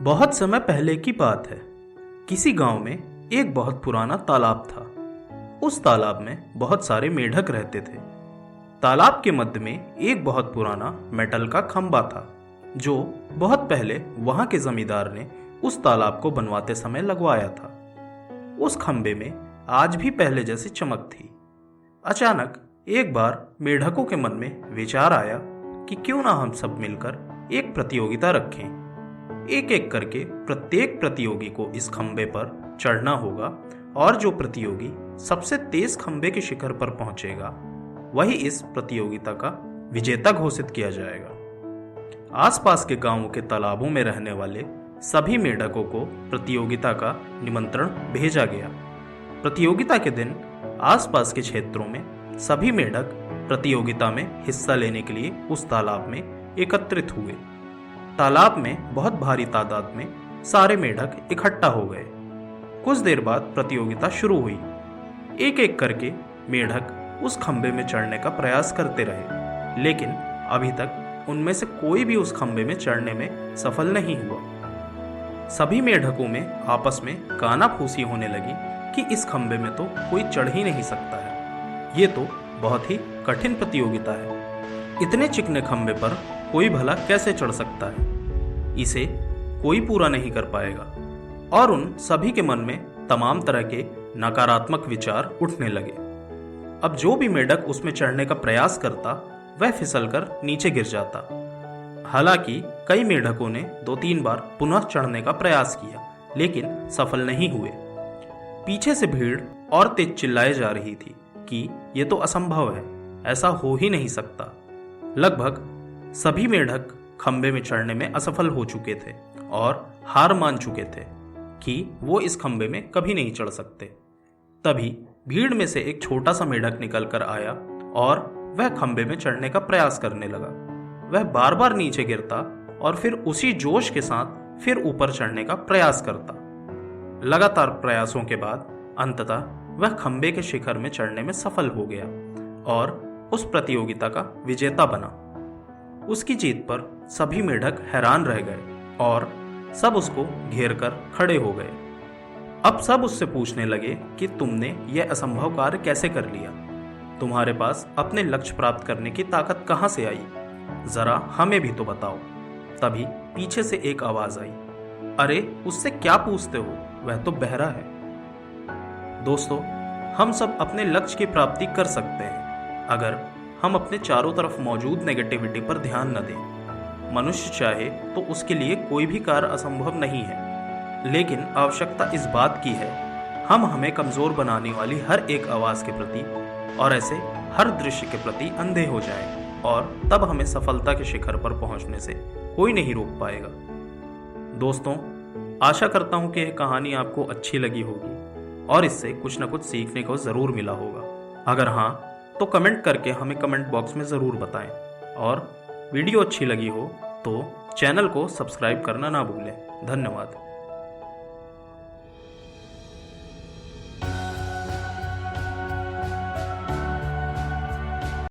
बहुत समय पहले की बात है। किसी गांव में एक बहुत पुराना तालाब था। उस तालाब में बहुत सारे मेढक रहते थे। तालाब के मध्य में एक बहुत पुराना मेटल का खंबा था, जो बहुत पहले वहां के जमींदार ने उस तालाब को बनवाते समय लगवाया था। उस खंबे में आज भी पहले जैसी चमक थी। अचानक एक बार मेढकों के मन में विचार आया कि क्यों ना हम सब मिलकर एक प्रतियोगिता रखें। एक एक करके प्रत्येक प्रतियोगी को इस खंबे पर चढ़ना होगा और जो प्रतियोगी सबसे तेज खंबे के शिखर पर पहुंचेगा वही इस प्रतियोगिता का विजेता घोषित किया जाएगा। आसपास के गांवों के तालाबों में रहने वाले सभी मेढकों को प्रतियोगिता का निमंत्रण भेजा गया। प्रतियोगिता के दिन आसपास के क्षेत्रों में सभी मेढक प्रतियोगिता में हिस्सा लेने के लिए उस तालाब में एकत्रित हुए। तालाब में बहुत भारी तादाद में सारे मेढक इकट्ठा हो गए। कुछ देर बाद प्रतियोगिता शुरू हुई। एक एक करके मेढक उस खंबे में चढ़ने का प्रयास करते रहे, लेकिन अभी तक उनमें से कोई भी उस खंबे में चढ़ने में सफल नहीं हुआ। सभी मेढकों में आपस में कानाफूसी होने लगी कि इस खंबे में तो कोई चढ़ ही नहीं सकता है। ये तो बहुत ही कठिन प्रतियोगिता है। इतने चिकने खंबे पर कोई भला कैसे चढ़ सकता है? इसे कोई पूरा नहीं कर पाएगा। और उन सभी के मन में तमाम तरह के नकारात्मक विचार उठने लगे। अब जो भी मेढक उसमें चढ़ने का प्रयास करता वह फिसलकर नीचे गिर जाता। हालांकि कई मेढकों ने 2-3 बार पुनः चढ़ने का प्रयास किया, लेकिन सफल नहीं हुए। पीछे से भीड़ और तेज चिल्लाए जा रही थी कि यह तो असंभव है, ऐसा हो ही नहीं सकता। लगभग सभी मेढक खंबे में चढ़ने में असफल हो चुके थे और हार मान चुके थे कि वो इस खंबे में कभी नहीं चढ़ सकते। तभी भीड़ में से एक छोटा सा मेढक निकल कर आया और वह खंबे में चढ़ने का प्रयास करने लगा। वह बार बार नीचे गिरता और फिर उसी जोश के साथ फिर ऊपर चढ़ने का प्रयास करता। लगातार प्रयासों के बाद अंततः वह खंबे के शिखर में चढ़ने में सफल हो गया और उस प्रतियोगिता का विजेता बना। उसकी जीत पर सभी मेढक हैरान रह गए और सब उसको घेर कर खड़े हो गए। अब सब उससे पूछने लगे कि तुमने यह असंभव कार्य कैसे कर लिया? तुम्हारे पास अपने लक्ष्य प्राप्त करने की ताकत कहां से आई? जरा हमें भी तो बताओ। तभी पीछे से एक आवाज आई, अरे उससे क्या पूछते हो, वह तो बहरा है। दोस्तों, हम सब अपने लक्ष्य की प्राप्ति कर सकते हैं अगर हम अपने चारों तरफ मौजूद नेगेटिविटी पर ध्यान न दें। मनुष्य चाहे तो उसके लिए कोई भी कार्य असंभव नहीं है, लेकिन आवश्यकता इस बात की है हम हमें कमजोर बनाने वाली हर एक आवाज के प्रति और ऐसे हर दृश्य के प्रति अंधे हो जाएं, और तब हमें सफलता के शिखर पर पहुंचने से कोई नहीं रोक पाएगा। दोस्तों, आशा करता हूं कि यह कहानी आपको अच्छी लगी होगी और इससे कुछ न कुछ सीखने को जरूर मिला होगा। अगर हाँ तो कमेंट करके हमें कमेंट बॉक्स में ज़रूर बताएं, और वीडियो अच्छी लगी हो तो चैनल को सब्सक्राइब करना ना भूलें। धन्यवाद।